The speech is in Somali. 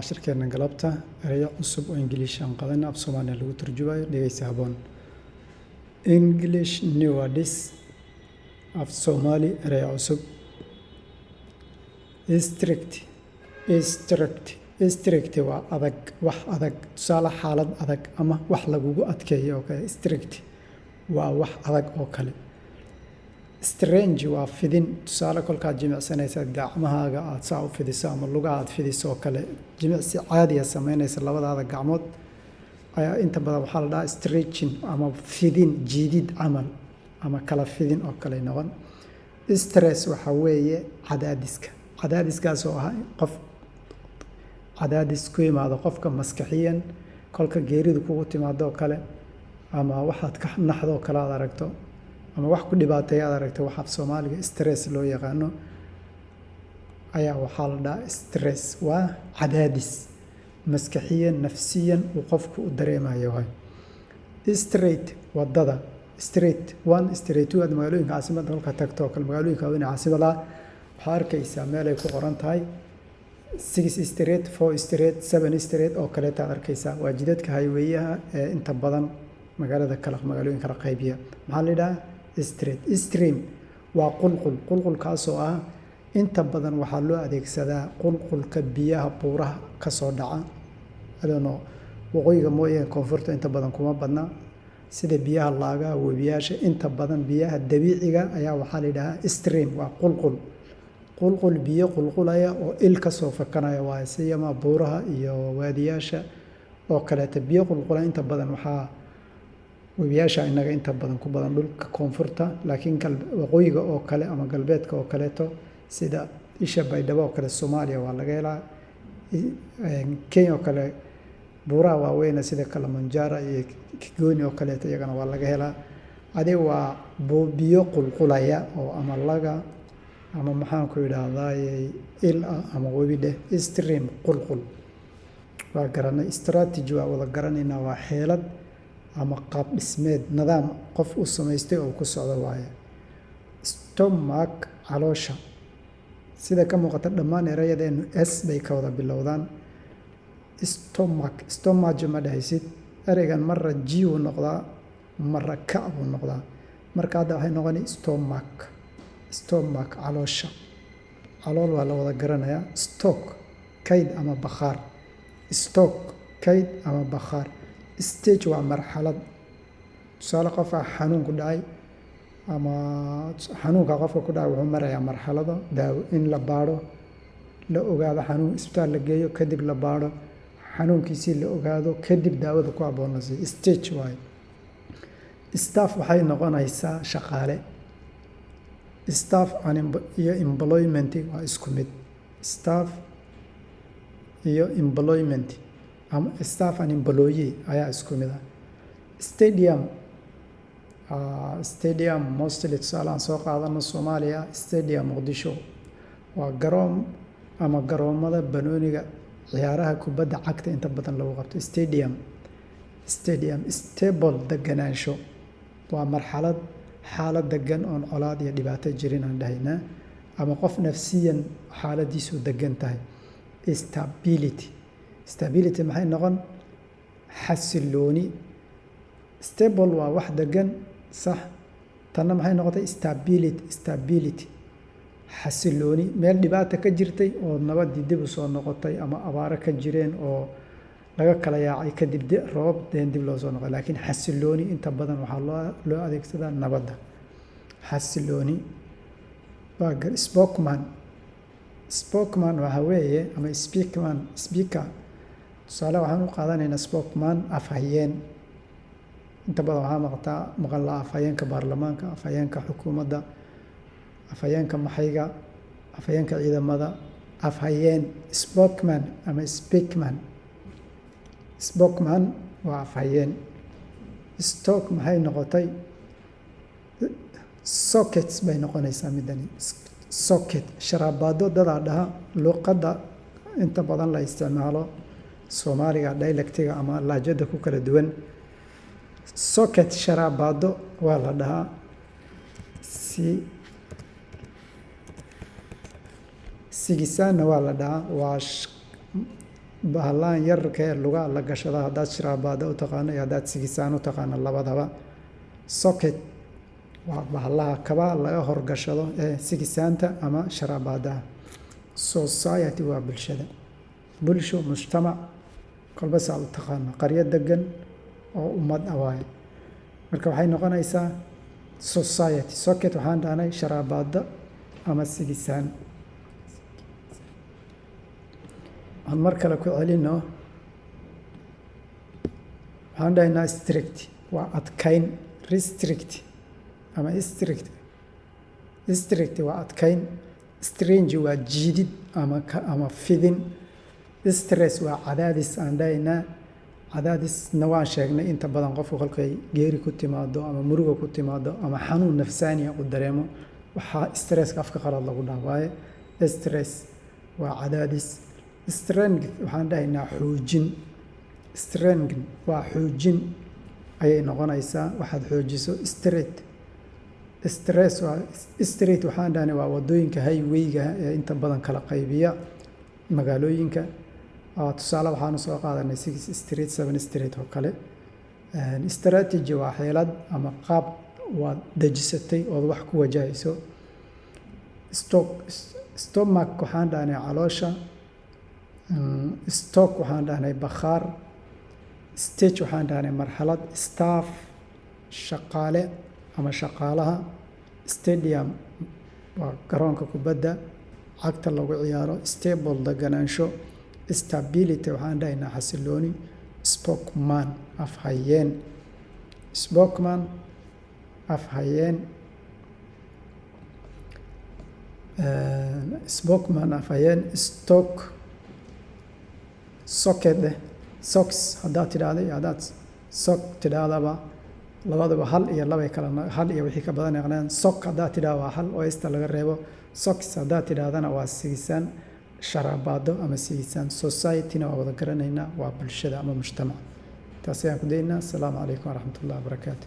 cashirkeena galabta erayo cusub oo English aan qaadana af Soomaaliya lagu turjumayo dhegeysi haboon. English new words af Soomaali erayo cusub. Strict waa adag, wax adag, tusaale xaalad adag ama wax lagugu adkeeyo oo kale. Strict waa wax adag oo kale. Strange waa fidin, tusaale kolkaad jimicsanaysa gacmahaaga aad saa u fidiso ama lugaha aad fidiso oo kale. Jimicsi caadi ah sameynaysa labadaada gacmood ayaa inta badan waxaa la dhahaa stretching ama fidin, jiidid camal ama kala fidin oo kale noqon. Stress waxa weeye cadaadiskaas oo ah qof cadaadis ku yimaado qofka maskaxiyan kolka geeridu kugu timaado kale ama waxaad ka naxdo kala aad aragto ama wax ku dhibaateeyo aad aragto waxa Soomaaliga stress loo yaqaano ayaa waxaa la dhahaa stress waa cadaadis maskaxiyan nafsiyan uu qofku u dareemayo waay. Straight wadada straight one straight two magaalooyinka caasimadda halka tagto kale magaalooyinka weyn caasimadda waxaa arkaysaa meel ay ku qoran tahay 6 straight 4 straight 7 straight oo kale taad arkaysaa waa jidadka highway-yaha ee inta badan magaalada kala magaalooyinka kala qaybiya maxaa la yiraahdaa straight. Stream waa qulqulkaas oo ah inta badan waxaa loo adeegsadaa qulqulka biyaha buuraha ka soo dhaca adoo waqooyiga mooyee koonfurta inta badan kuma badna sida biyaha laaga webiyaasha inta badan biyaha dabiiciga ayaa waxaa la yiraahdaa stream waa qulqul biyo qulqulaya oo il ka soo fakanaya waa siyama buuraha iyo waadiyaasha oo kale biyo qulqulaya inta badan waxaa webiyaasha inaga inta badan ku badan dhulka koonfurta laakiin waqooyiga oo kale ama galbeedka oo kaleeto sida isha Baydhabo oo kale Soomaaliya waa laga helaa Kenya oo kale buuraha waaweyn sida Kilimanjaro iyo Kigoni oo kaleeto iyagana waa laga helaa adee waa biyo qulqulaya oo ama laga ama maxaan ku yiraahdaa il ama webi stream qulqul waa garanay. Strategy waa wada garanayna waa xeelad ama qaab dhismeed nidaam qof u sameystay oo ku socdo waaye. Stomach caloosha sida ka muuqata dhammaan erayadeenu s bay ka wada bilowdaan. Stomach ma dhahaysid ereygan marra g uu noqdaa marra ka uu noqdaa marka hadda waxay noqonay stomach caloosha calool waa la wada garanayaa. Stock kayd ama bakhaar stage waa marxalad tusaale qofka xanuun ku dhacay ama xanuunka qofka ku dhacay wuxuu marayaa marxalado daawo in la baaro la ogaado xanuun isbitaal la geeyo kadib la baaro xanuunkiisii la ogaado kadib daawada ku habboon la siiyo stage waay. Staff waxay noqonaysaa shaqaale staff iyo employment waa isku mid. Staff iyo employment ama staff and employee ayaa isku mid ah. Stadium mostly tusaale soo qaadano Soomaaliya stadium Muqdisho waa garoon ama garoomada banooniga ciyaaraha kubadda cagta inta badan lagu qabto. Stadium stable deganaansho waa marxalad xaalad degan oon colaad iyo dhibaato jirin aan dhahaynaa ama qof nafsiyan xaaladiisu degan tahay. Stability maxay noqon xasilooni. Stable waa wax degan sax tanna maxay noqotay stability xasilooni meel dhibaato ka jirtay oo nabad dib u soo noqotay ama abaaro ka jireen oo laga kala yaacay kadib roob dib loo soo noqday laakiin xasilooni inta badan waxaa loo adeegsadaa nabadda. Xasilooni waa spokesman waxa weeye ama speaker tusaale waxaan u qaadanaynaa spokesman afhayeen inta badan waxaa maqla afhayeenka baarlamaanka afhayeenka xukuumadda afhayeenka maxayga afhayeenka ciidamada afhayeen spokesman ama spokesman waa afhayeen. Stock maxay noqotay sockets bay noqonaysaa midani socket sharabaado dada dhaha luqadda inta badan la isticmaalo Soomaaliga dialectiga ama lahjada ku kala duwan. Socket sharabaado waa la dhahaa sigisaana waa la dhahaa waa bahlaan yarkee lugaa la gashada haddaad shiraabaada u taqaano iyo haddaad sigisaan u taqaano labadaba. Socket waa bahlaha kabaha laga horgashado ee sigisaanta ama sharaabaadaha. Society waa bulshada, bulsho, mujtamac, kolba saa u taqaano, qaryo degan oo ummad ah waaye. Marka waxay noqonaysaa society. Socket waxaan dhahnay sharaabaada ama sigisaan. aan mar kale ku celino, waxaan dhahaynaa strict waa adkayn, restrict ama strict. Strict waa adkayn, strange waa jiidid ama fidin, stress waa cadaadis. aan dhahaynaa cadaadisna waan sheegnay inta badan qofku kolkay geeri ku timaado ama murugo ku timaado ama xanuun nafsaaniya u dareemo, waxaa stresska afka qalaad lagu dhaha waaye. Stress waa cadaadis. Strength waxaan dhahaynaa xoojin. Strength waa xoojin ayay noqonaysaa, waxaad xoojiso. Stress waa street, waxaan dhahnay waa wadooyinka highwayga ee inta badan kala qaybiya magaalooyinka. tusaale waxaanu soo qaadanay 6 street 7 street oo kale. Strategy waa xeelad ama qaab waad dejisatay ood wax ku wajahayso. Stomach waxaan dhahnay caloosha. Stock waxaan dhahnay bakhaar. Stage waxaan dhahnay marxalad. Staff shaqaale ama shaqaalaha. Stadium waa garoonka kubadda cagta lagu ciyaaro. Stable deganaansho. Stability waxaan dhahaynaa xasilooni. Spokesman afhayeen. Spokesman afhayeen. Spokesman afhayeen. Stock socket socks haddaad tidhaahdo iyo haddaad sock tidhaahdaba labadaba hal iyo labay kala hal iyo wixii ka badan yaqaan. Sock haddaad tidhaahdo waa hal oo ista laga reebo. Socks haddaad tidhaahdana waa sigisaan sharaabaado ama sigisaan. Society-na waa wada garanaynaa, waa bulshada ama mujtamac. taas ayaan ku daynaa. Asalaamu calaykum waraxmatullahi wabarakaatu.